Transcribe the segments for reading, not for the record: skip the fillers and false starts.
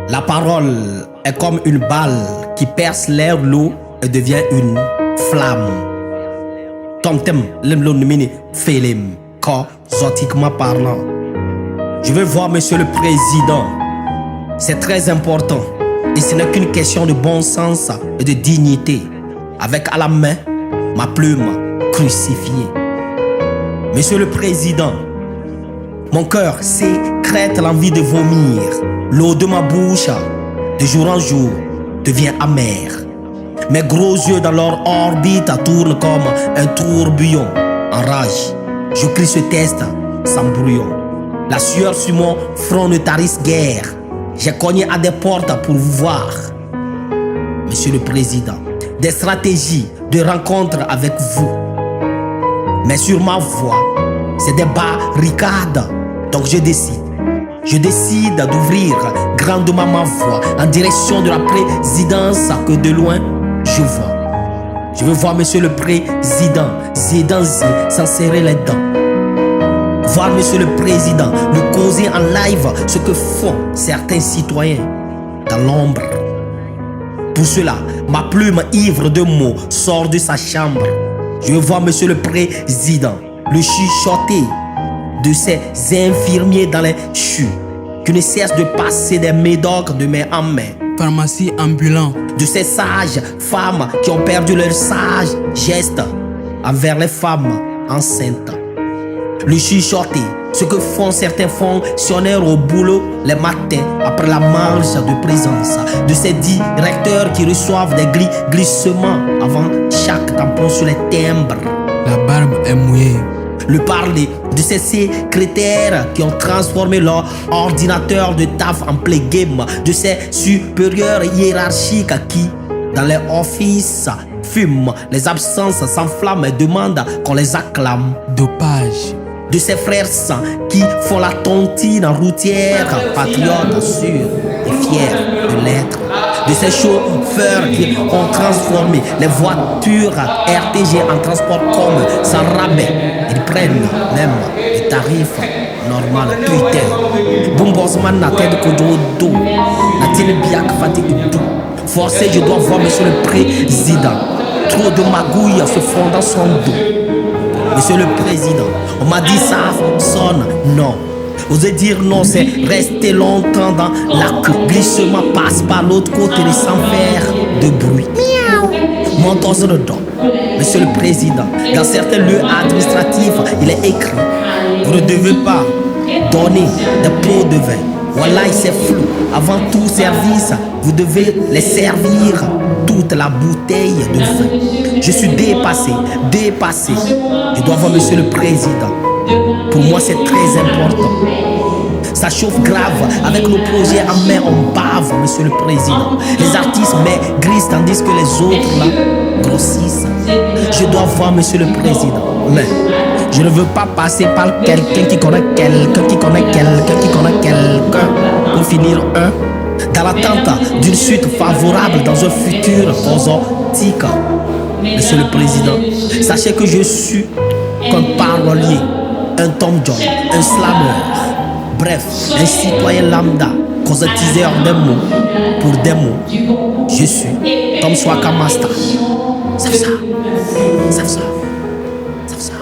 La parole est comme une balle qui perce l'air, l'eau et devient une flamme. Tomtem, l'emlonimini, félim, corps, zotiquement parlant. Je veux voir Monsieur le Président. C'est très important. Et ce n'est qu'une question de bon sens et de dignité. Avec à la main ma plume crucifiée. Monsieur le Président, mon cœur sécrète l'envie de vomir. L'eau de ma bouche, de jour en jour, devient amère. Mes gros yeux dans leur orbite tournent comme un tourbillon. En rage, je crie ce test sans brouillon. La sueur sur mon front ne tarisse guère. J'ai cogné à des portes pour vous voir. Monsieur le Président, des stratégies de rencontre avec vous. Mais sur ma voie, c'est des barricades. Donc je décide d'ouvrir grandement ma voie en direction de la présidence que de loin je vois. Je veux voir Monsieur le Président, Zidanzi, sans serrer les dents. Voir Monsieur le Président, lui causer en live ce que font certains citoyens dans l'ombre. Pour cela, ma plume ivre de mots sort de sa chambre. Je veux voir Monsieur le Président, le chuchoter de ces infirmiers dans les chus qui ne cessent de passer des médocs de main en main. Pharmacie ambulante. De ces sages femmes qui ont perdu leurs sages gestes envers les femmes enceintes. Le chuchoter, ce que font certains fonctionnaires au boulot les matins après la marche de présence. De ces directeurs qui reçoivent des glissements avant chaque tampon sur les timbres. La barbe est mouillée. Le parler de ces secrétaires qui ont transformé leur ordinateur de taf en play game. De ces supérieurs hiérarchiques qui, dans les offices, fument, les absences s'enflamment et demandent qu'on les acclame. Dopage. De ces frères saints qui font la tontine routière, patriotes sûrs et fiers de l'être. De ces chauffeurs qui ont transformé les voitures RTG en transport commun sans rabais. Ils prennent même les tarifs normaux. Putain. Bombosman n'a tête que do. N'a-t-il bien fatigue tout. Forcé, je dois voir Monsieur le Président. Trop de magouilles se font dans son dos. Monsieur le Président, on m'a dit ça sonne, non. Oser dire non, c'est rester longtemps dans la queue. Glissement passe par l'autre côté sans faire de bruit. Montons sur le dos. Monsieur le Président, dans certains lieux administratifs, il est écrit: vous ne devez pas donner des pots de vin. Voilà, c'est flou. Avant tout service, vous devez les servir toute la bouteille de vin. Je suis dépassé. Je dois voir Monsieur le Président. Pour moi, c'est très important. Ça chauffe grave. Avec nos projets en main, on bave, Monsieur le Président. Les artistes maigrissent tandis que les autres là grossissent. Je dois voir Monsieur le Président. Mais je ne veux pas passer par quelqu'un qui connaît quelqu'un pour finir dans l'attente d'une suite favorable dans un futur positif. Monsieur le Président, sachez que je suis qu'un parolier, un Tom John, un slammer, bref, un citoyen lambda, causatiseur des mots pour des mots. Je suis Tom Swaka Master. Ça.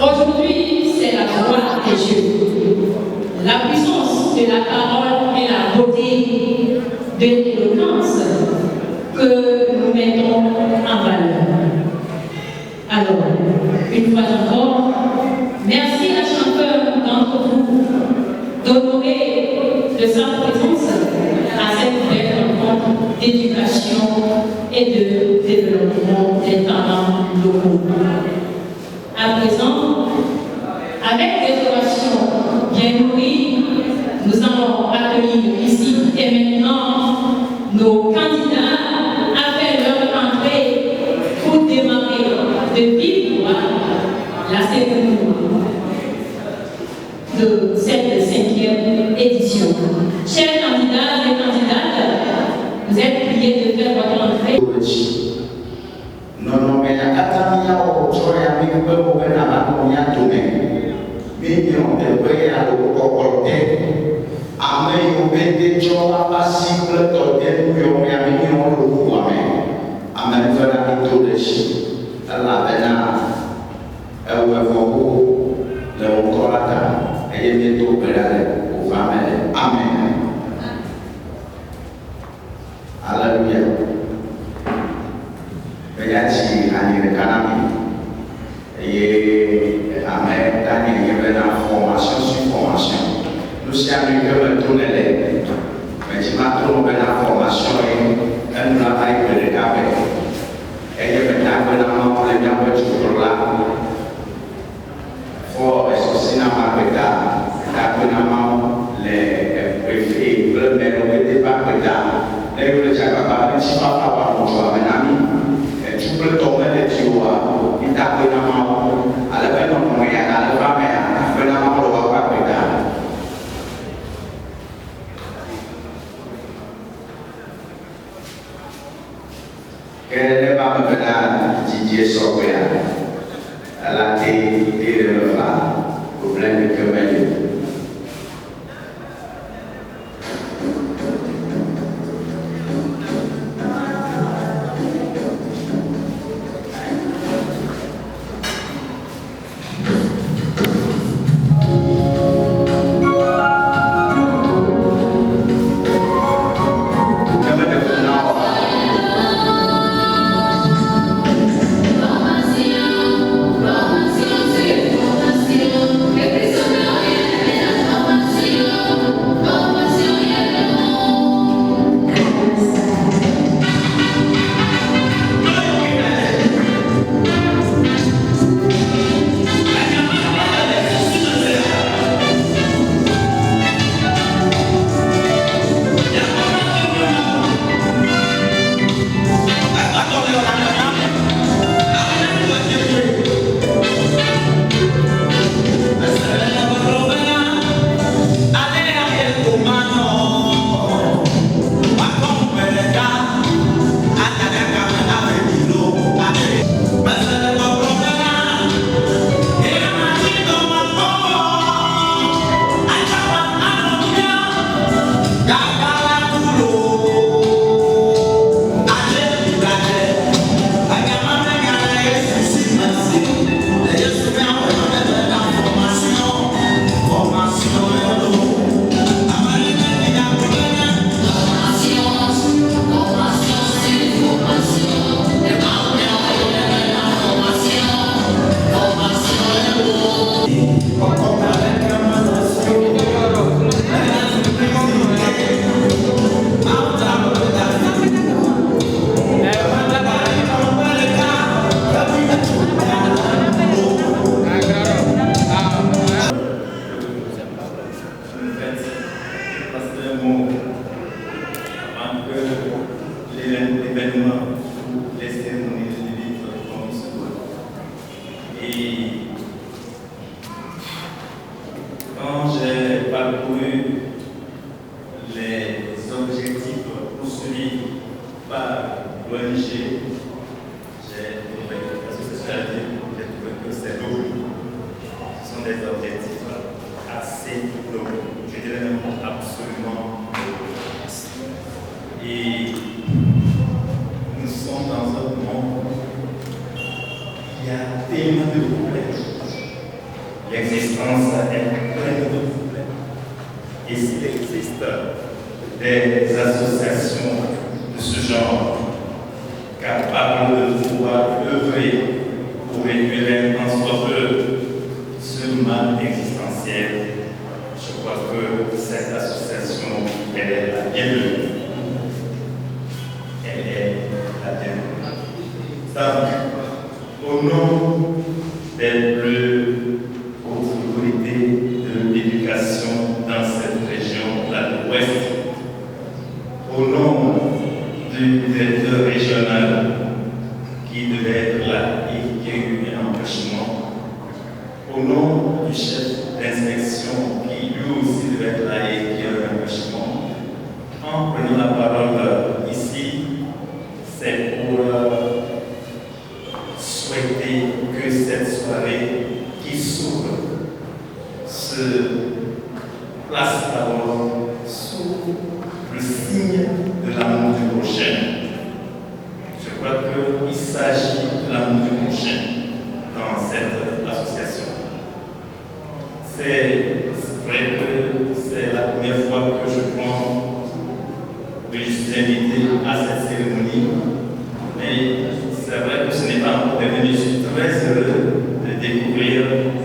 Aujourd'hui, c'est la gloire des Dieu. La puissance de la parole et la beauté de l'éloquence que nous mettons en valeur. Alors, une fois encore, merci à chacun d'entre vous d'honorer de sa présence à cette belle rencontre d'éducation et de développement des talents locaux. À présent, avec des orations bien nourries, nous allons accueillir ici et maintenant nos candidats à faire leur entrée pour démarrer de vive voix la cérémonie de cette 5e édition. Chers candidats et candidates, vous êtes priés de faire votre entrée. Amen. Yo bende jola pasible toden yo mi ami yo lu amen. Amen. Fera itu desi. Allah bena. Ewe foku le okolata. Eye bientôt berale. Amen. Amen. Alléluia. Beyachi ani kanami. Et amen. Daniel il y avait une formation sur formation. Nous sommes que le tunnel. Mais tu m'as trouvé la formation et un travail de récapé. Et il y avait un peu de bien toujours là. Faut associer à ma pédale. Les préfets, le maire, le débat pédale. Et le Jacaba, si pas avoir mon choix, mes amis, et tu peux tomber les tuyaux, il t'a pris la main, à la peine on moyen, à la femme, à la main, on va pas pédale. Quel n'est pas me pédale, Didier Sopéa, à la télé, et le problème de Kemel. Place la parole le signe de l'amour du prochain. Je crois qu'il s'agit de l'amour du prochain dans cette association. C'est vrai que c'est la première fois que je suis invité à cette cérémonie, mais c'est vrai que ce n'est pas encore devenu. Je suis très heureux de découvrir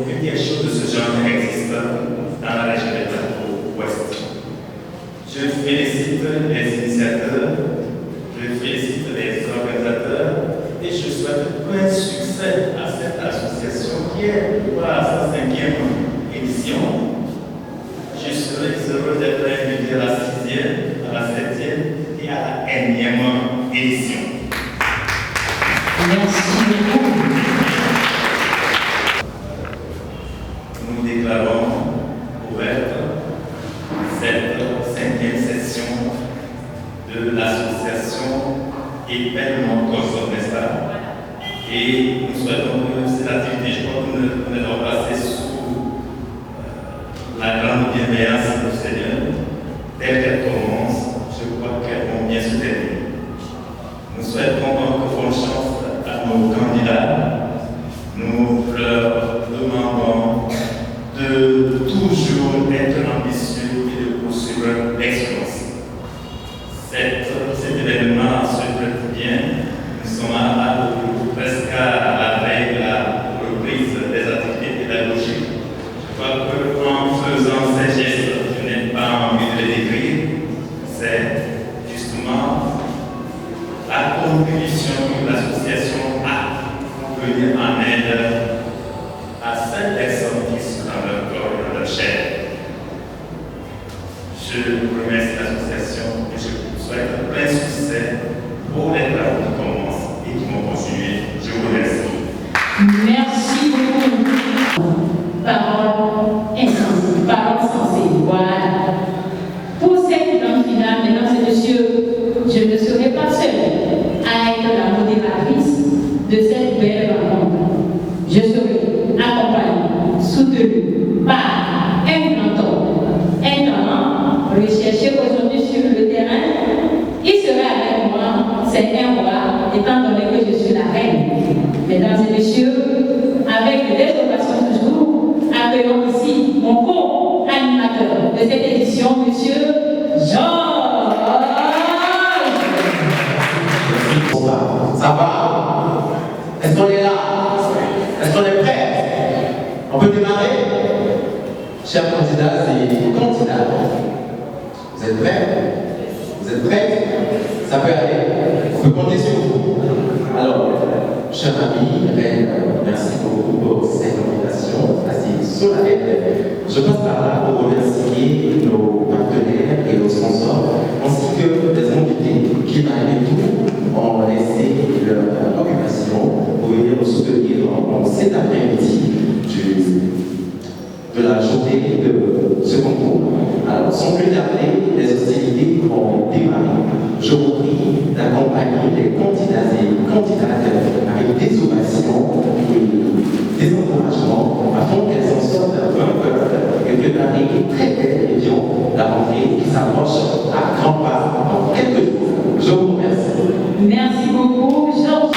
que quelque chose de ce genre existe dans la région de Plateau-Ouest. Je félicite les initiateurs, je félicite les organisateurs et je souhaite plein succès à cette association qui est à sa 5e édition. Je serai heureux d'être invité à la 6e, à la 7e et à la 1e édition. Merci beaucoup. Nous déclarons ouverte cette 5e session de l'association Événement Cause Nesta. Et nous souhaitons que cette activité, je crois que nous allons passer sous la grande bienveillance du Seigneur. Dès qu'elle commence, je crois qu'elles vont bien se terminer. Nous souhaitons donc bonne chance à nos candidats. Nous leur demandons de toujours être ambitieux et de poursuivre l'excellence. Cet événement se prête bien. Nous sommes presque à la veille de la reprise des activités pédagogiques. Je crois qu'en faisant ces gestes, je n'ai pas envie de les décrire. C'est justement la contribution que l'association a pour venir en aide à ces personnes qui sont dans leur corps et dans leur chair. Je remercie l'association et je souhaite plein succès pour les travaux qui commencent et qui vont continuer. Je vous remercie. Merci beaucoup. Parole insensée, parole sensée. Voilà. Pour cette grande finale, mesdames et messieurs, je ne serai pas seule à être la modératrice de cette belle rencontre. Je serai accompagnée, soutenue par un grand homme, un talent recherché aujourd'hui sur le terrain. Il sera avec moi, c'est un roi, étant donné que je suis la reine. Mesdames et messieurs, avec des ovations toujours, accueillons ici mon co-animateur de cette édition, monsieur Georges. Ça va? Est-ce qu'on est là? Est-ce qu'on est prêt? On peut démarrer? Chers candidats et candidates, vous êtes prêts? Vous êtes prêts? Ça peut aller? On peut compter sur vous. Alors, chers amis, merci beaucoup pour cette invitation assez solennelle. Je passe par là pour remercier nos partenaires et nos sponsors, ainsi que les invités qui, malgré tout, ont laissé leur occupation pour venir nous soutenir en cet après-midi de la journée de ce concours. Alors, sans plus tarder, les hostilités vont démarrer. Je vous prie d'accompagner les candidats et candidates avec des ovations et des encouragements afin qu'elles en sortent vainqueurs et préparer une très belle réunion, la rentrée qui s'approche à grands pas dans quelques jours. Je vous remercie. Merci beaucoup, Georges.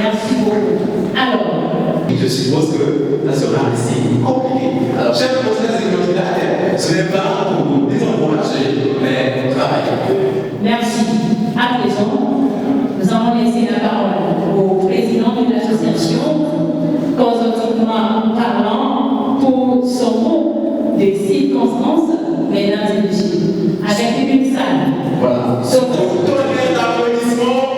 Merci beaucoup. Alors, je suppose que ça sera assez compliqué. Alors, chers candidats et candidates, ce n'est pas pour vous désencourager, mais travailler. merci. À présent, nous allons laisser la parole au président de l'association, causotiquement parlant, pour son mot de circonstance, mesdames et messieurs, avec une salle. Voilà. Tonnerre d'applaudissements.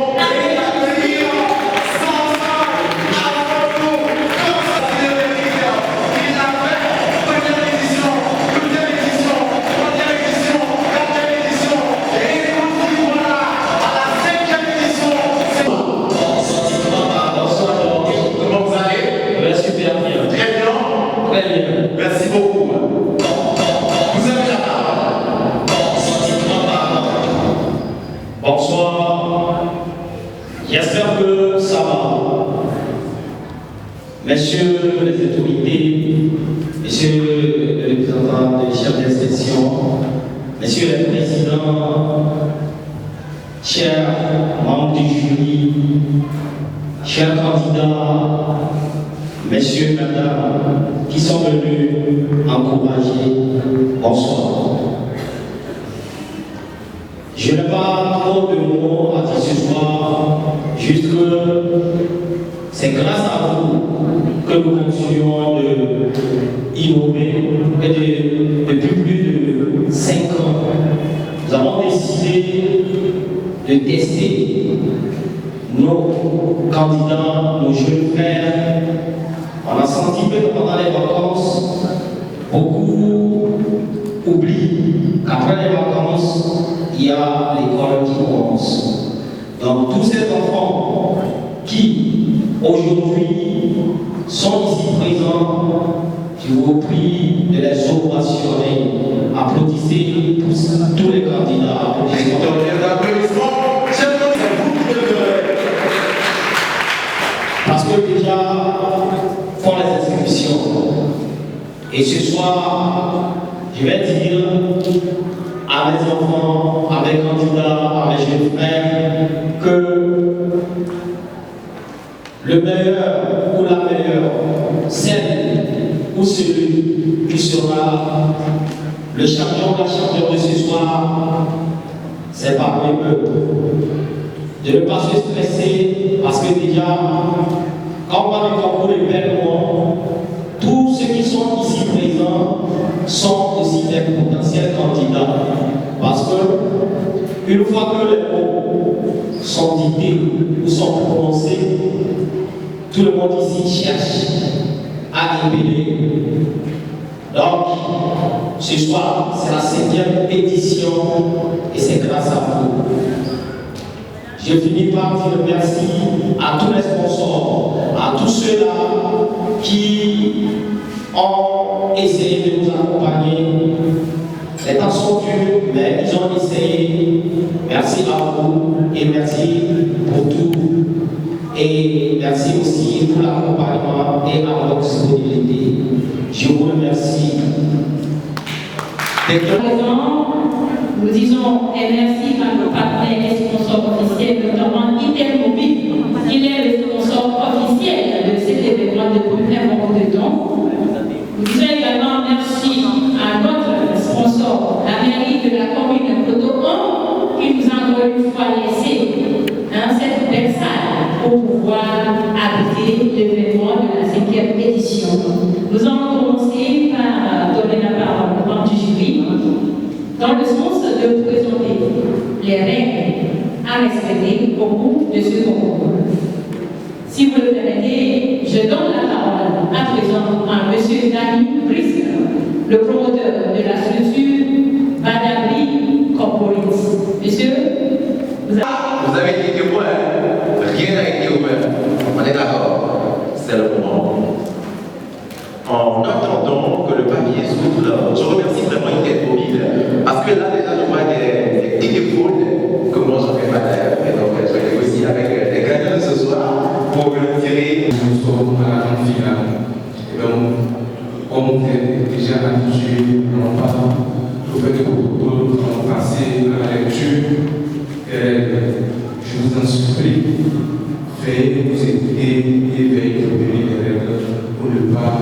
Merci beaucoup. Vous avez la parole. Bonsoir. J'espère que ça va. Messieurs les autorités, messieurs les représentants des chefs d'inspection, Messieurs les présidents, chers membres du jury, chers candidats, messieurs, madame, qui sont venus encourager, bonsoir. Je n'ai pas trop de mots à dire ce soir, juste que c'est grâce à vous que nous continuons d'innover et depuis plus de 5 ans, nous avons décidé de tester nos candidats, nos jeunes frères. On a senti que pendant les vacances, beaucoup oublient qu'après les vacances, il y a l'école qui commence. Donc tous ces enfants qui aujourd'hui sont ici présents, je vous prie de les ovationner. Applaudissez tous les candidats. Parce que déjà font les inscriptions. Et ce soir, je vais dire à mes enfants, à mes candidats, à mes jeunes frères, que le meilleur ou la meilleure, celle ou celui qui sera le champion ou la championne de ce soir, c'est parmi eux. De ne pas se stresser, parce que déjà, quand on parle du concours de Belmont, tous ceux qui sont ici présents sont aussi des potentiels candidats. Parce que, une fois que les mots sont dictés ou sont prononcés, tout le monde ici cherche à épeler. Donc, ce soir, c'est la 5e édition et c'est grâce à vous. Je finis par dire merci à tous les sponsors, à tous ceux-là qui ont essayé de nous accompagner. Les temps sont durs, mais ils ont essayé. Merci à vous et merci pour tout. Et merci aussi pour l'accompagnement et à votre disponibilité. Je vous remercie. Nous disons merci à nos partenaires et sponsors officiels, notamment Intermobile. Il est le sponsor officiel de cet événement depuis un moment de temps. Nous disons également merci à notre sponsor, la mairie de la commune de Cotonou, qui nous a encore une fois laissé cette belle salle pour pouvoir abriter l'événement de la 5e édition. Nous allons commencer par donner la parole au membre du jury, dans le sens de présenter les règles à respecter au cours de ce concours. Si vous le permettez, je donne la parole à présent à M. Dani Brisk, le promoteur de la structure Badabri Corporate. Monsieur, vous avez été témoin, rien n'a été ouvert. On est d'accord, c'est le moment. En attendant que le papier s'ouvre, je remercie vraiment Intermobile parce que là déjà je vois des petits épaules que moi j'en fais pas d'ailleurs. Et donc je vais négocier avec les gagnants de ce soir pour tirer. Nous sommes à la grande finale. Et donc, comme on est déjà habitué, on va le fait de nous passer à la lecture. Je vous en supplie, veuillez nous écouter et veuillez nous donner des règles pour ne pas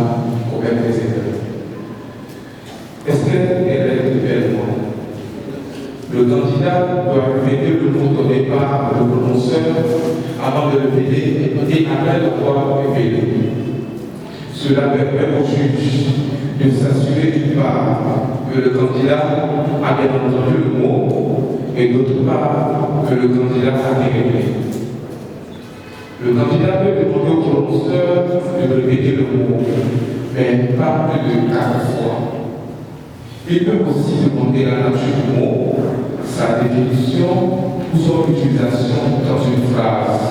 commettre des erreurs. Est-ce que les règles de Belmont? Le candidat doit répéter le mot donné par le prononceur avant de le péler et après l'avoir répété. Cela permet au juge de s'assurer d'une part que le candidat a bien entendu le mot et d'autre part que le candidat a dérégulé. Le candidat peut demander au prononceur de répéter le mot, mais pas plus de 4 fois. Il peut aussi demander la nature du mot, sa définition ou son utilisation dans une phrase.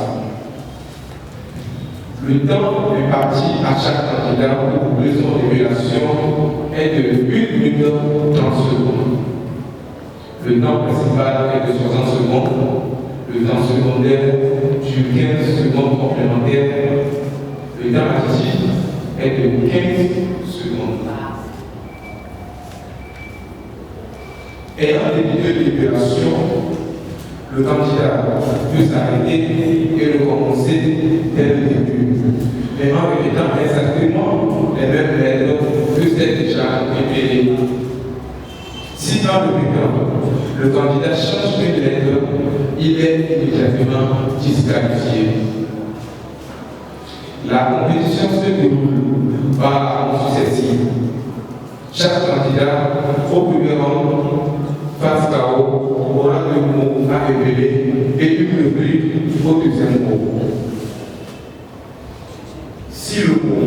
Le temps imparti à chaque candidat pour couvrir son révélation est de 1 minute 30 secondes. Le temps principal est de 60 secondes. Le temps secondaire dure 15 secondes complémentaires. Le temps additif est de 15 secondes. Ayant débuté l'opération, le candidat peut s'arrêter et recommencer dès le début. Mais en répétant exactement les mêmes lettres que c'est déjà répété. Si dans le bulletin, le candidat change une lettre, il est immédiatement disqualifié. La compétition se déroule par ordre successif. Chaque candidat au premier rang face KO aura deux mots à révéler et une rubrique au deuxième mot. Si le mot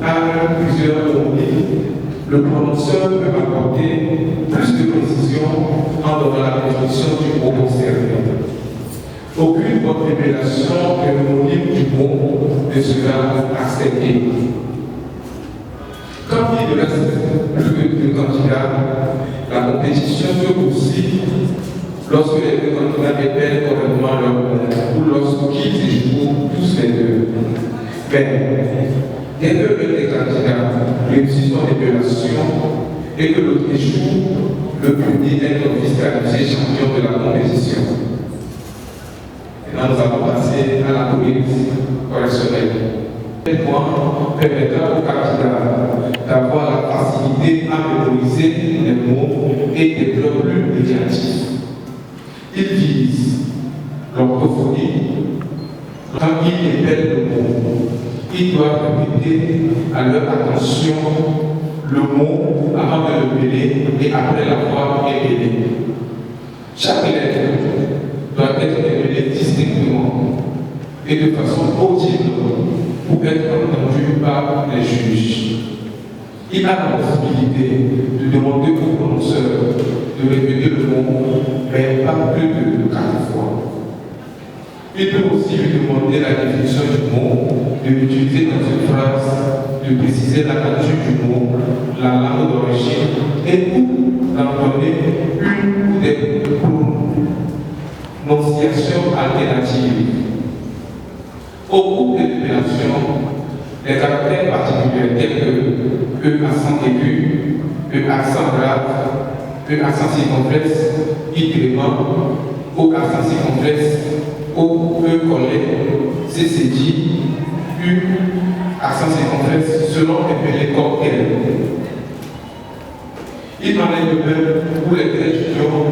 a plusieurs mots, le prononceur peut apporter plus de précision en donnant la définition du mot concerné. Aucune bonne révélation de l'homonyme du mot ne sera acceptée. Quand il ne reste plus que deux candidats, la compétition se poursuit lorsque les deux candidats répètent correctement leur mot ou lorsqu'ils échouent tous les deux. Mais dès que l'un des candidats réussit son révélation et que l'autre échoue, le public est disqualifié champion de la compétition. Maintenant, nous allons passer à la politique correctionnelle. Le point permettra aux candidats d'avoir la facilité à mémoriser les mots et des blocs plus médiatifs. Ils visent l'orthophonie. Quand ils répètent le mot, ils doivent répéter à leur attention le mot avant de le mêler et après l'avoir mêlé. Chaque lettre doit être mêlée distinctement et de façon audible pour être entendue par les juges. Il a la possibilité de demander au prononceur de répéter le mot, mais pas plus de 4 fois. Il peut aussi lui demander la définition du mot, de l'utiliser dans une phrase, de préciser la nature du mot, la langue d'origine et ou d'en donner une ou des prononciations alternatives. Au cours des révélations, les caractères particuliers tels que E accent aigu, E accent grave, E accent circonflexe, I gréement, O accent circonflexe, O E collé, C dit, U accent circonflexe seront appelés cocktails. Il en est de même pour les traits d'union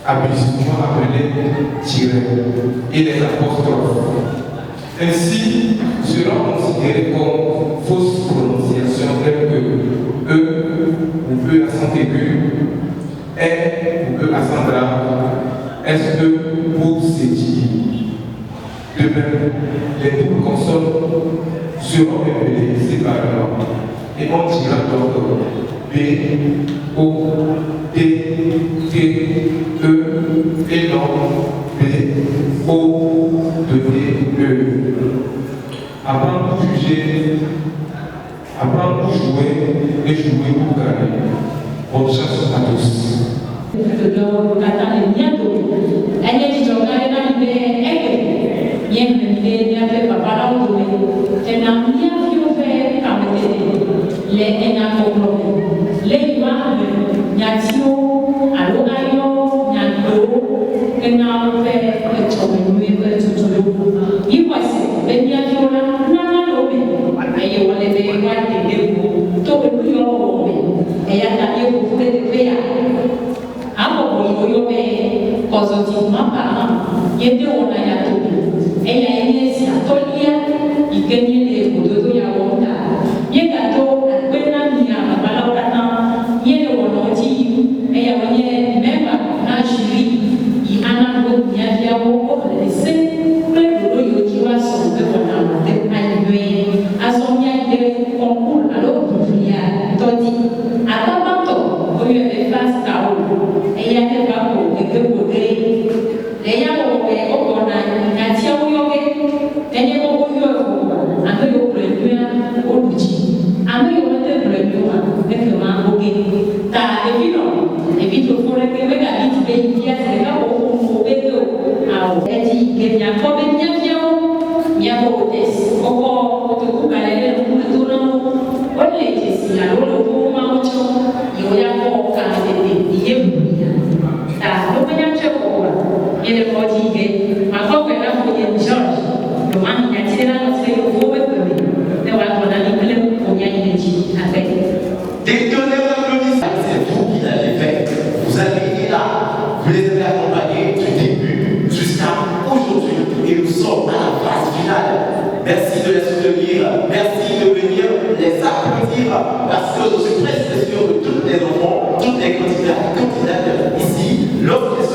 abusivement appelés tirets et les apostrophes. Ainsi, seront considérés comme fausses prononciations telles que E ou E accent aigu, E ou E accent grave, SE ou CJ. De même, les doubles consonnes seront appelées séparément et on dira donc B, O, T, T, E et non B, O, D, E. Apprendre pour juger, apprendre pour jouer et jouer pour gagner. Bonne chance à tous. Positivement parlant, il y a des gens qui et il y a une historia qui gagne les bouteilles de yaourt. Il y a des gens qui ont mis à la balade, il y a des gens qui et il y a même un jury, il y a un groupe qui a fait un peu de l'essai, pour les bouteilles qui vont sauver pour la tête à l'huile, à son bien de concours, alors il y a tandis à Tabato, où il y a des phases KO, et il y a des papos, et des bouteilles. Les gens qui ont été en train vous les avez accompagnés du début jusqu'à aujourd'hui. Et nous sommes à la phase finale. Merci de les soutenir. Merci de venir les applaudir. Parce que je suis presque sûr que tous les enfants, tous les candidats et candidates ici, lorsqu'ils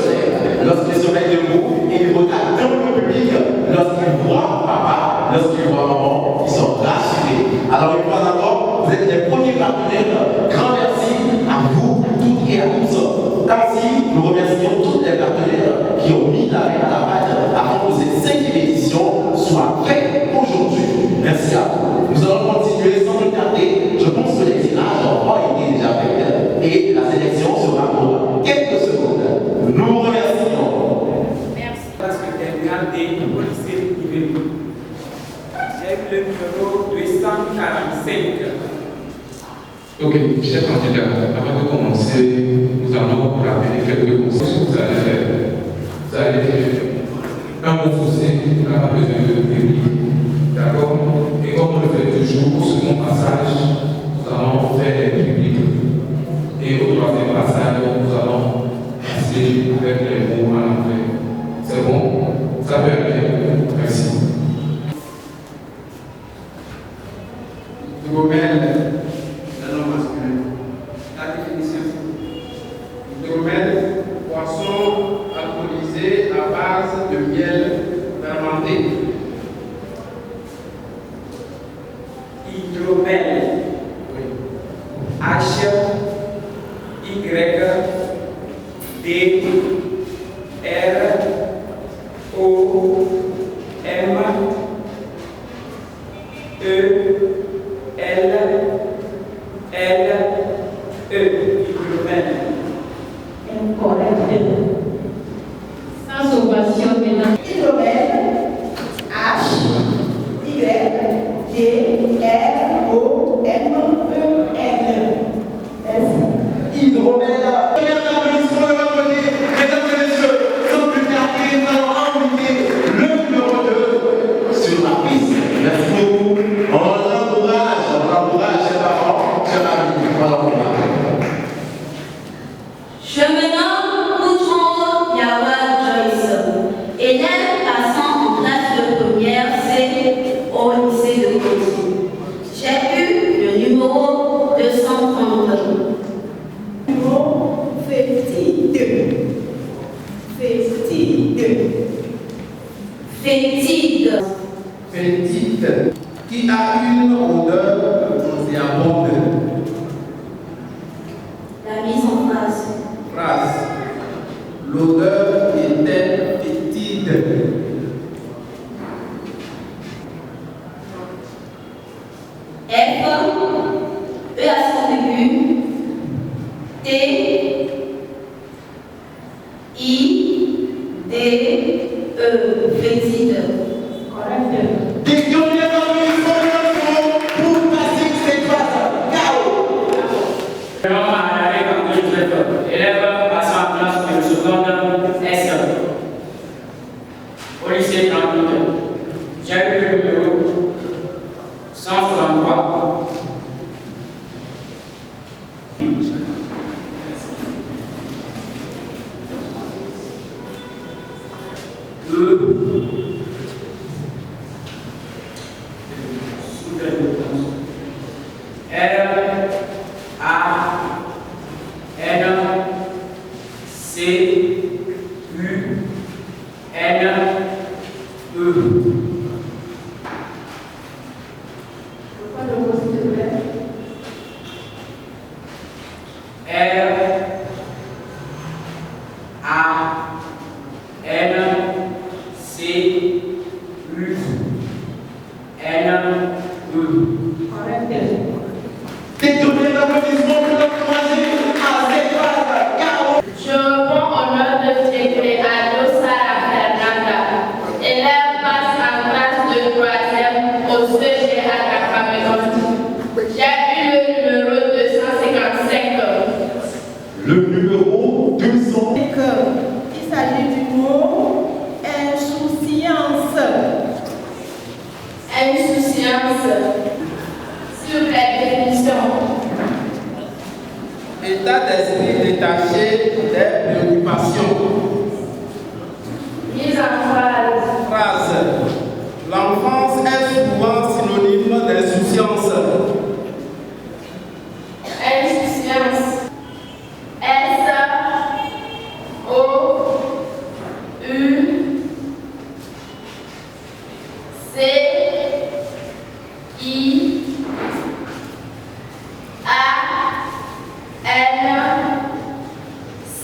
se mettent debout et ils regardent dans le public, lorsqu'ils voient papa, lorsqu'ils voient maman, ils sont rassurés. Alors une fois encore, vous êtes les premiers partenaires. Grand merci à vous, toutes et à tous. Ainsi, nous remercions tous les partenaires qui ont mis la main à la pâte afin que cette 5e édition soit faite aujourd'hui. Merci à vous. Nous allons continuer sans retarder. Je pense que les tirages ont été déjà faits et la sélection sera pour quelques secondes. Nous vous remercions. Merci. Parce que terminal des policiers privés. J'ai le numéro 245. Ok, chers candidats, avant de commencer, nous allons rappeler quelques conseils que vous allez faire. Vous allez faire un bon fossé, vous n'avez pas besoin de débris. D'accord? Et comme on le fait toujours, au second passage, nous allons faire les publics. Et au troisième passage, nous allons passer avec les mots à l'entrée. C'est bon? Ça peut aller. Merci. La définition. Hydromel, poisson alcoolisé à base de miel fermenté. Hydromel. H Y D R O M E L L E. Hydromel. Incorrect. Sans ovation, mesdames. Hydromel, H, Y, D, R, O, M, E, N. Merci. Hydromel. Mesdames et messieurs, sans plus tarder, nous allons inviter le numéro 2 sur la piste. Merci beaucoup. On l'encourage, chers parents, chers amis. Voilà, on va. Je me nomme Boutron Yawa Joyce, élève passant en classe de première C au lycée de Côte. J'ai eu le numéro 230. Numéro 52. 52. Fétide. Petite, qui a une odeur nauséabonde. La mise en phrase. Phrase. L'odeur était fétide. F, E accent aigu, T, I, D, E, fétide. Correct. Question de pour passer cette phase. Chaos. Élève passant en classe de seconde S au lycée 38. J'ai eu le numéro 163. Je prends honneur de traiter à Sara Fernanda, élève passe en classe de 3e au CG à Capamégon. J'ai eu le numéro 255. Le numéro 200. Il s'agit du mot insouciance. Insouciance. Sur la définition. État d'esprit détaché des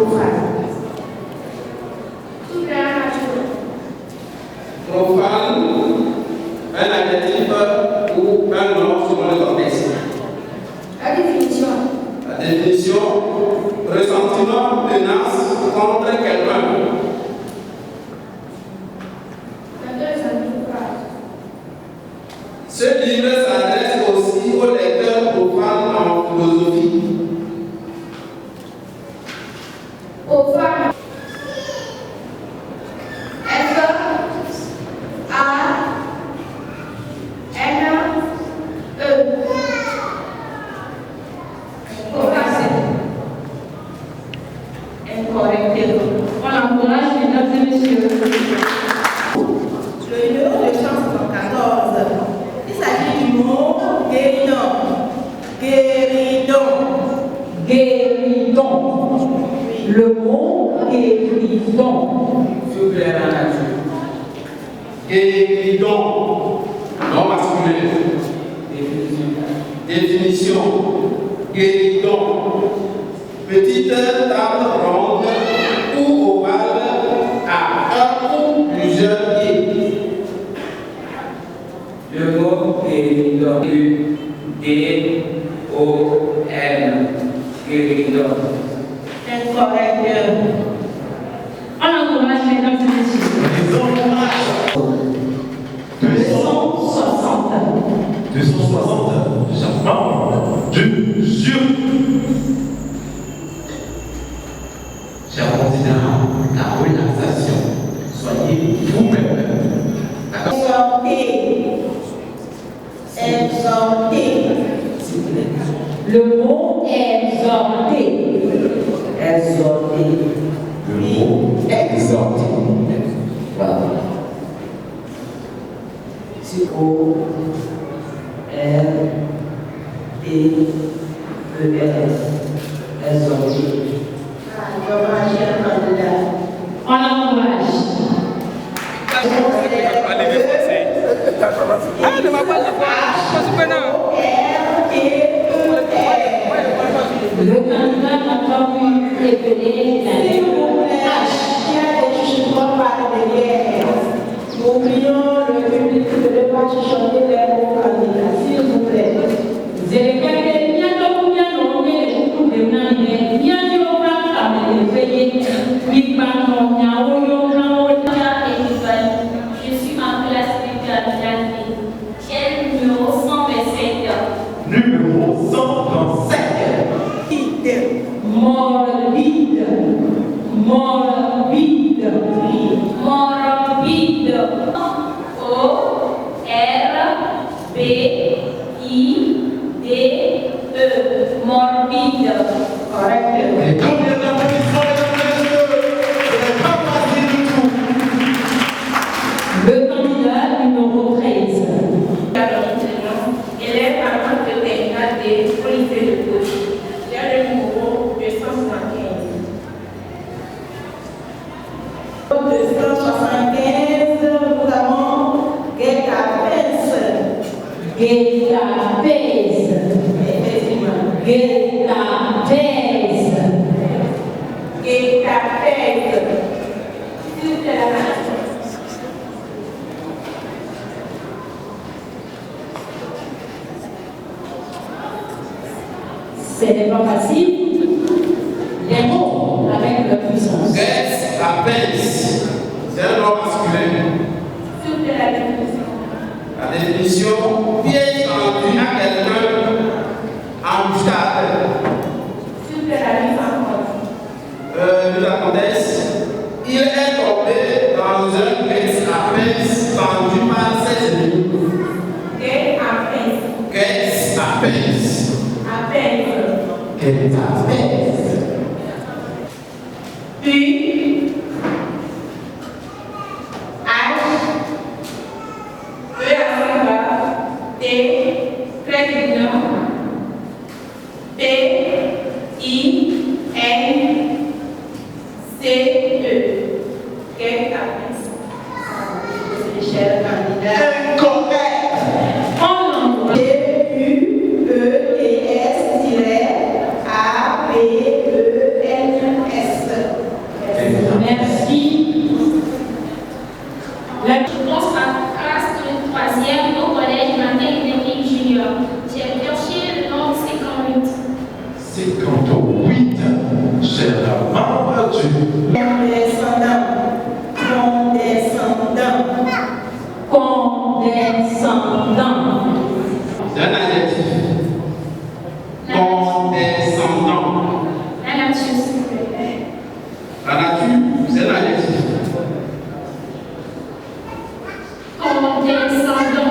profane. Suppléant naturel. Profane, un adjectif ou un nom selon le contexte. La définition. La définition, ressentiment, menace contre quelqu'un. La deuxième phrase. Ce livre s'adresse aussi aux lecteurs profanes en philosophie. Profane. On l'encourage, mesdames et messieurs. Le numéro 214, il s'agit du mot guéridon. Guéridon. Guéridon. Le mot guéridon. Guéridon. Non masculin. Définition. Guéridon. Petite table ronde ou ovale à un ou plusieurs pieds. Le mot guéridon. U-D-O-N. Guéridon. Incorrect. On l'encourage, mesdames et messieurs. 260. 260. Serment de Dieu. Chers candidats, la relaxation, soyez vous-même. Exhorter. Le mot exhorter. Exhorter. Le mot exhorter. Voilà. C-O-R-T-E-S. Exhorter. Dommage, cher candidat. On l'encourage. Le candidat n'a pas pu révéler la lettre H. Oublions le public de ne pas chuchoter les mots candidats, s'il vous plaît. Je suis en classe de cardiologie. Quel numéro 125? Numéro 135. Morbide. Morbide. Morbide. O-R-B-I-D-E. Morbide. Correct. Et combien d'applaudissements, mesdames et messieurs? Ce n'est pas facile du tout. Le candidat numéro 13. Élève à de terminale des policiers de gauche. J'ai le numéro 275. 275, nous avons Guetta-Pence. Guetta-Pence. Guetta-Pence. Guetta-Pence. S'il vous plaît, la main. Ce n'est pas facile. Les mots avec leur puissance. Guetta-Pence. C'est un nom masculin. S'il vous plaît, la définition. La définition, piège tendu à quelqu'un en stade. S'il vous plaît, la mise en compte. De la comtesse, il est tombé dans un Guetta-Pence tendu par ses ennemis. Guetta-Pence. Guetta-Pence. À peine. Guetta-Pence. U H E T trait d'union P I N C E. Guetta-Pence. Chers candidats. Incorrect. On l'envoie. D-U-E-T-S-A-P 58, chers membres du Condescendant. C'est un adjectif. Condescendant. La nature, s'il vous plaît. La nature, c'est un adjectif. Condescendant.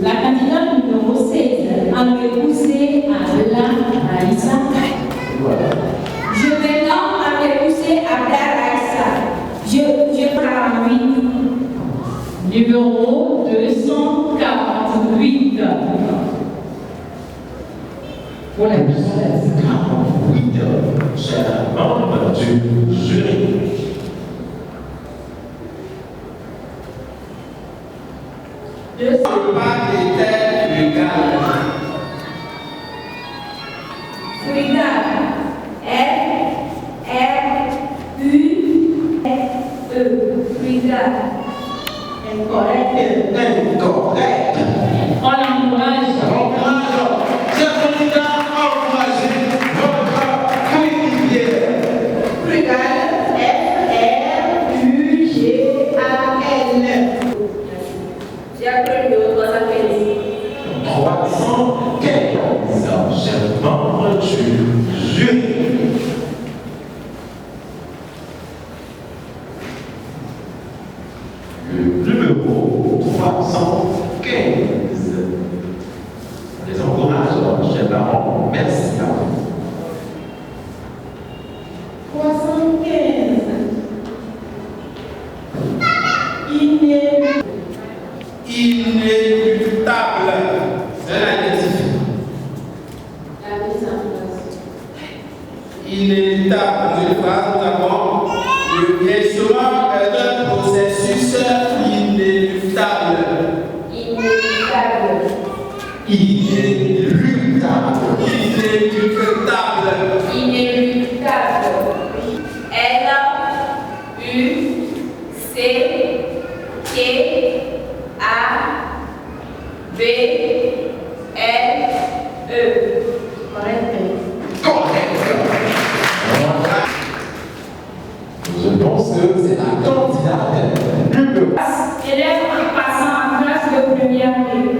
La candidate numéro 16 a repoussé à la Raïssa. Je vais donc à repousser à la Raïssa. Je prends numéro 248. Pour la 248, chers membres du jury. Le pas était frugal. Frugal. F-R-U-E. Frugal. Incorrect. Incorrect. On l'encourage. Chers candidats, encouragez votre coéquipier. Frugal. F-R-U-G-A-L. J'ai appris le 315, chers membres du jury. Le numéro 315. On les encourage, chers parents. Merci à vous. 315. Inéluctable. C'est l'adjectif. Inéluctable. Nous avons le chemin est un processus inéluctable. Inéluctable. Inéluctable. Inéluctable. Inéluctable. L-U-C-A-B-L-E. Correct. Je pense que c'est la candidate numéro. Élève en passant en classe de première année.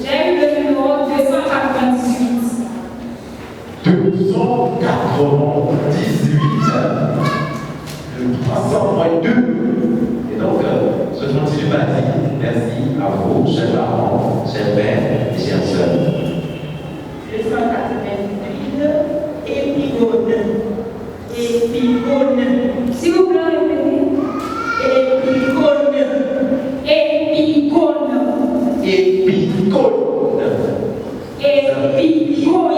J'ai eu le numéro 298. 298. Le 300-2. Et donc, ce continue pas dit. Merci à vous, chers parents, chers pères et chers sœurs. 288. Épigone. Épigone. S'il vous plaît, répétez. Épigone. Épigone. Épigone. Épigone.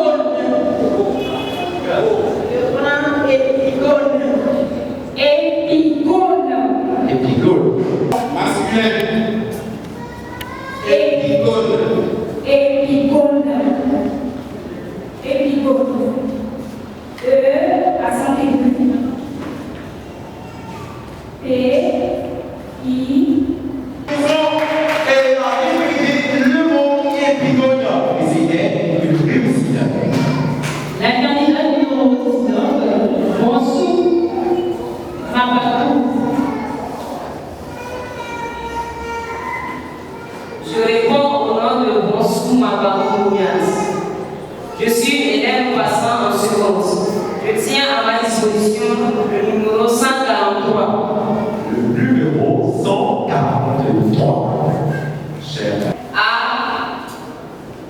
Je prends accent aigu. P, I. Et la réplique, le mot qui est pigogne, c'était une réussite. La candidate numéro 19, Bonsou Mabakou. Je réponds au nom de Bonsou Mabakou Nias. Je suis élève passant en seconde. Je tiens à ma disposition le numéro 143. Le numéro 143. Cher. A,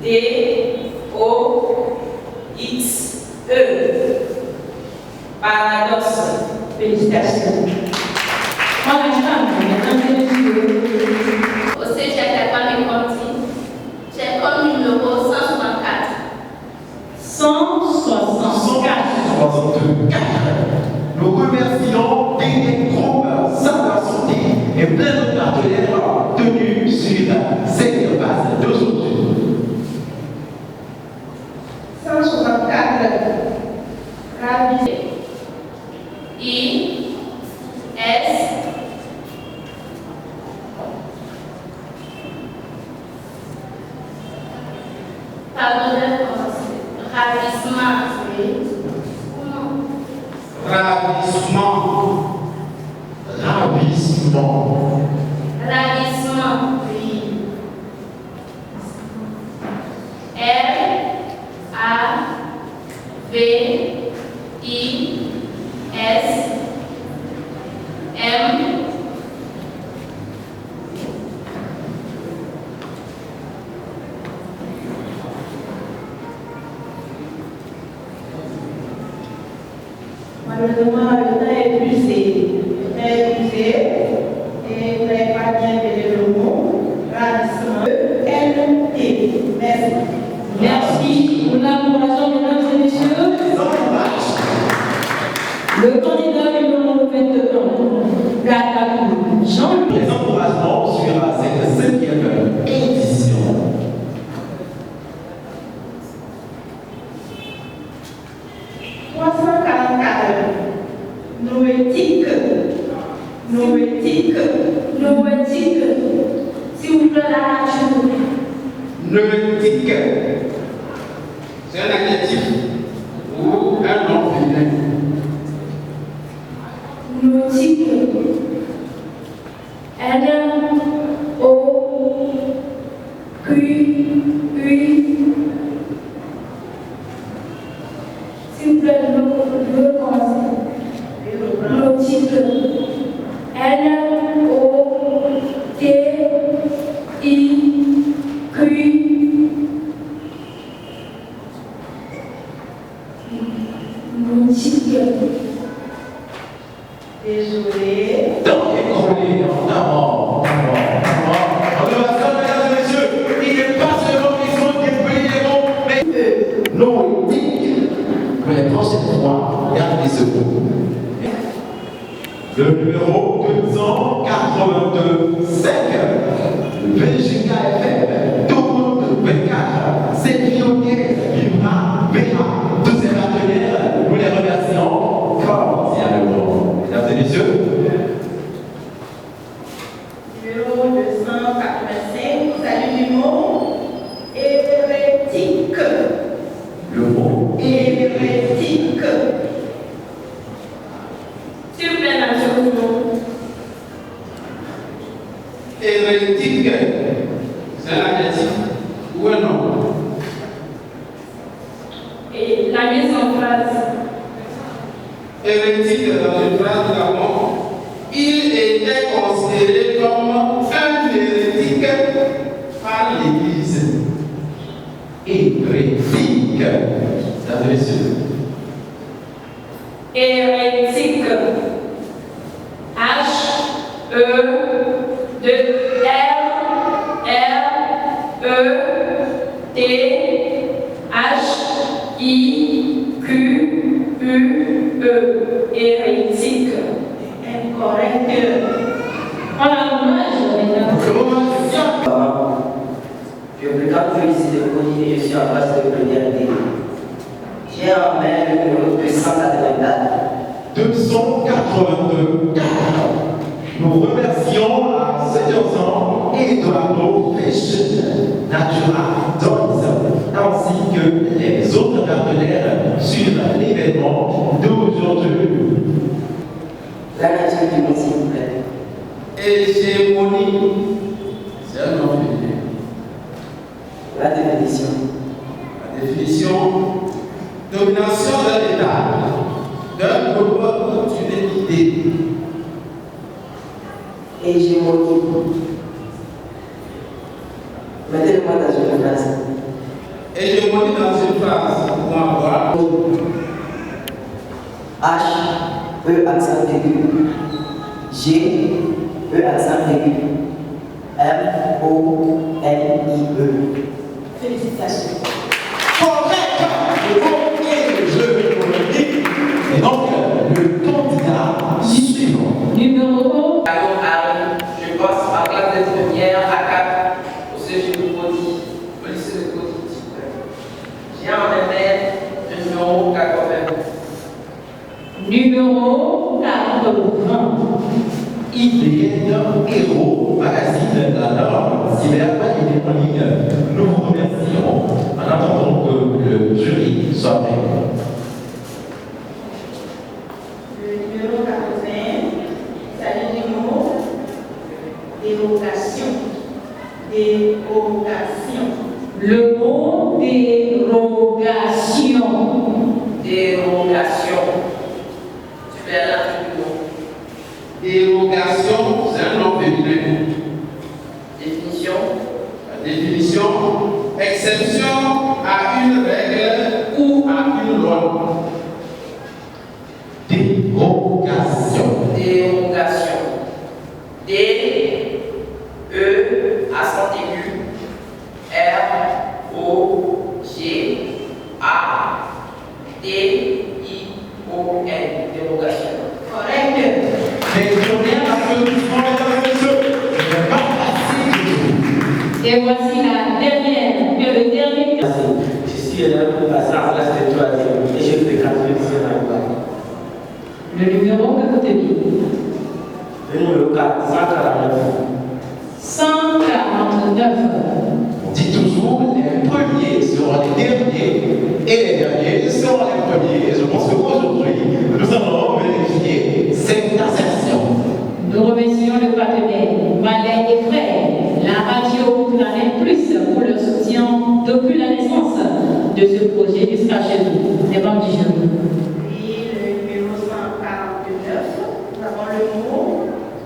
D, O, X, E. Paradoxe. Félicitations. Mesdames et messieurs. Au CGF École Conti, j'ai comme numéro 164. 164. Nous remercions des groupes Santa Santé et plein de partenaires tenus sur cette base d'aujourd'hui. 164. Ravi. I, S, pardon de commencer. Ravissement, oui. Ravissement. Ravissement. Ravissement, oui. R, A, V, I, S, M, Malheureusement, le temps est épuisé. Et vous n'avez pas bien donné le mot. Ravissement. LT. Merci. Merci. Nous l'encourageons, mesdames et messieurs. Le candidat numéro 21, Gatakou Jean. Les encouragements sur cette 5e édition. Noétique. S'il vous plaît, la nature. Noétique. C'est un adjectif ou un nom féminin. Nautique. N, O, Q, U. S'il vous plaît, je veux commencer. Nautique. N, O, T, I, Q. Nautique. Désolé. D'abord. En relation, mesdames et messieurs, il n'est pas seulement question des brillants, mais noétique. Pour les prochaines fois, regardez ce mot. Le numéro 282, 5. Belgica FM, Toronto 24, c'est pionnier, Vibra, Vera, tous ces partenaires, nous les remercions cordialement. Mesdames et messieurs, Numéro 285, vous avez du mot hérétique. le mot Hérétique. S'il vous plaît, monsieur. hérétique, c'est un adjectif ou un nom. Et la mise en phrase. Hérétique, dans une phrase, nous avons il était considéré comme un hérétique par l'Église. Hérétique. Mesdames et messieurs. Hérétique. H, E, de R, R, E, T, H, I, Q, U, E. Hérétique. Incorrect. On a hommage, mesdames. Je voudrais féliciter le coordinateur, je suis en face de première D. J'ai en main le numéro 284. 282 4. Nous remercions la Seigneur et Eduardo Fashion Natura Dance, ainsi que les autres partenaires sur l'événement d'aujourd'hui. La nature du monde, s'il vous plaît. Hégémonie. C'est un nom féminin. La définition. La définition: domination d'un État, d'un groupe ou d'une idée. Hégémonie. Mettez-le-moi dans une phrase. Hégémonie dans une phrase. Pour avoir H, E accent aigu. G, E accent aigu. M, O, N, I, E. Félicitations. Correct. Le mot est je. Et donc, le candidat suivant. Numéro je passe ma classe de première à 4 au séjour de Cody, au lycée de Cody. J'ai en même le numéro 80. Numéro 80. IBN Héros, magazine la norme cyber et en ligne. Nous vous remercions en attendant que le jury soit prêt. Le numéro 80, c'est le numéro dérogation. Dérogation. Le mot dérogation. Dérogation. Tu verras le mot. dérogation, c'est un nom féminin. Définition. La définition: exception à une règle ou à une loi. Dérogation. Dérogation. D, E, accent aigu, R, O, G, A, D, I, O, N. Dérogation. Correct. Les premiers applaudissements, mesdames et messieurs. Je vais pas passer du tout. Et voici la dernière, le dernier. Je suis élève passé en classe de 3e et je fréquente le lycée Naïba. Le numéro que vous tenez. Le numéro 449. 149. On dit toujours les premiers seront les derniers et les derniers seront les premiers. Et je pense qu'aujourd'hui, nous allons vérifier cette assertion. Nous remercions le partenaire Malais et Frères, la radio Planète Plus pour le soutien depuis la naissance de ce projet jusqu'à chez nous, les membres du jury. Et le numéro 149, nous avons le mot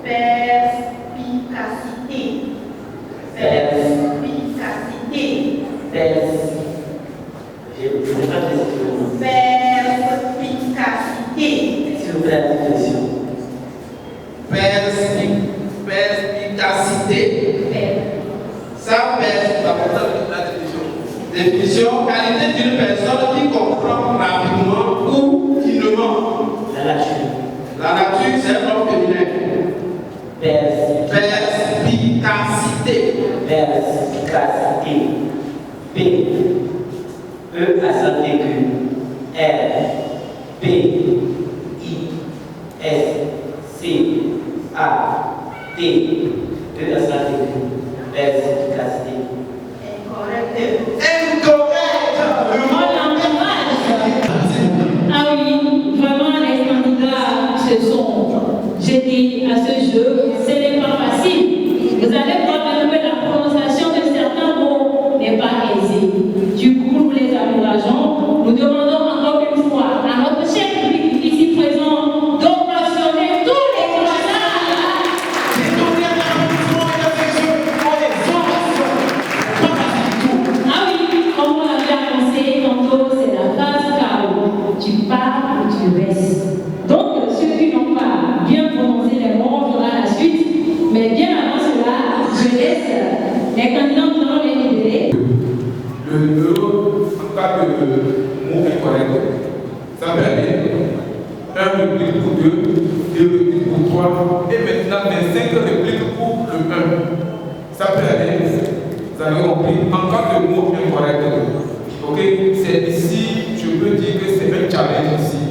perspicacité. Perspicacité. Perspicacité. S'il vous plaît, la définition. Perspicacité. Ça pèse la définition. Définition: qualité d'une personne qui comprend rapidement ou qui ne ment. La nature. La nature, c'est un nom féminin. Perspicacité. Perspicacité. P, E accent aigu. R, P, I, S, C, A, T, E accent aigu. Perspicacité. Incorrect. Incorrect. Ah oui, vraiment les candidats se sont jetés à ce jeu. Ce n'est pas facile. Vous allez voir que la prononciation de certains mots n'est pas aisée. Du coup, nous les encourageons. Nous demandons encore une fois à notre chef public ici présent d'ovationner tous les candidats. Ah oui, comme on l'avait annoncé tantôt, c'est la phase KO. Tu pars ou tu restes. Donc, ceux qui n'ont pas bien prononcé les mots, on fera la suite. Mais bien avant cela, je laisse les candidats, nous allons les libérer. Le numéro, en cas de mot incorrect, ça peut aller 1 réplique pour 2, 2 répliques pour 3, et maintenant 25 répliques pour le 1. Ça peut aller, vous avez compris, en cas de mot incorrect. Ok, c'est ici, je peux dire que c'est un challenge ici.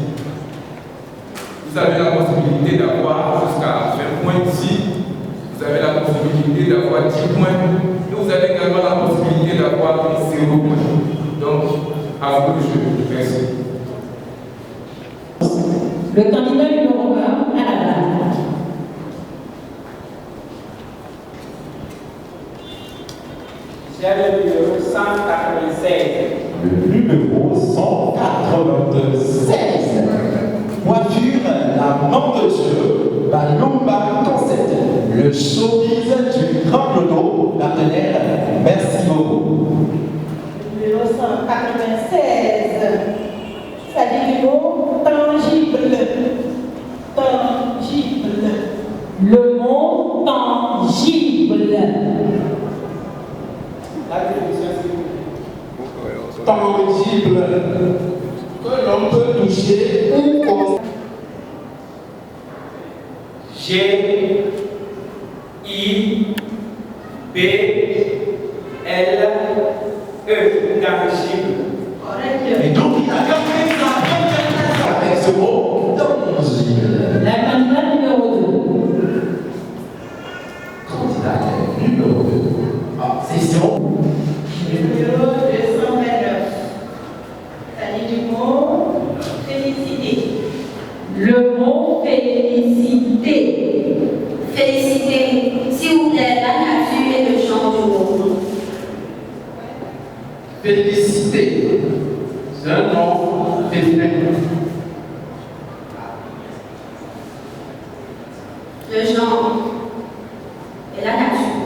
vous avez la possibilité d'avoir jusqu'à 20 points ici, vous avez la possibilité d'avoir 10 points, et vous avez également la possibilité d'avoir 0 points. Donc, à vous le jeu. Merci. Le candidat numéro 1 à la barre. J'ai le numéro 196. Le numéro 196. Coiffure, la main de Dieu, la Lumba Concept, le showbiz du Grand Clodo, partenaire. Merci beaucoup. Numéro 196. Ça dit du mot tangible. Tangible. Le mot tangible. La définition, c'est Tangible, que l'on peut toucher ou qu'on... G, I, B, L, E, tangible. Et donc, il a gardé sa avec ce mot tangible. La candidate numéro 2. Candidat numéro 2. Ah, session. Numéro 229. Ça dit du mot félicité. Le mot félicité. Félicité. S'il vous plaît, la nature et le genre du mot. Félicité. C'est un nom féminin. Le genre et la nature.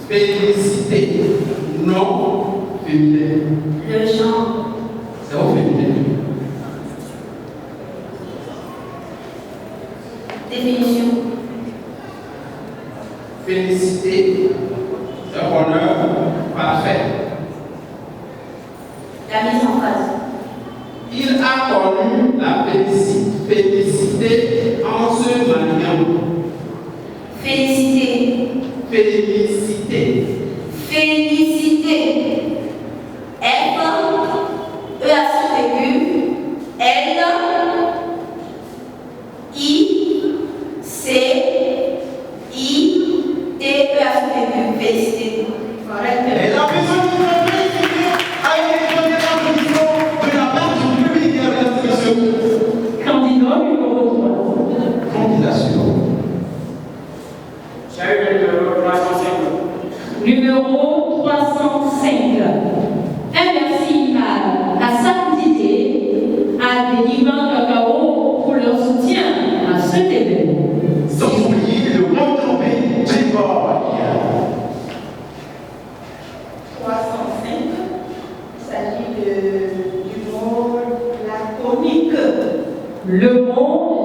Félicité. Nom féminin. Le genre. C'est au féminin. Définition. Félicité. C'est un bonheur parfait. La mise en phrase. Il a connu la félicité en se maniant. Félicité. Félicité. Félicité. F, E accent aigu, L, I, C, I, T, E accent aigu. Félicité. Elle a besoin de féliciter à une première applaudissement de la part du public et de l'institution. Candidat numéro 3. Candidat suivant. J'ai eu le numéro 305. Numéro 305. Un merci à Samedité, à Délivrant Cacao pour leur soutien à cet événement. Sans oublier le retombé Tribord. 305. Il s'agit du mot laconique. Le mot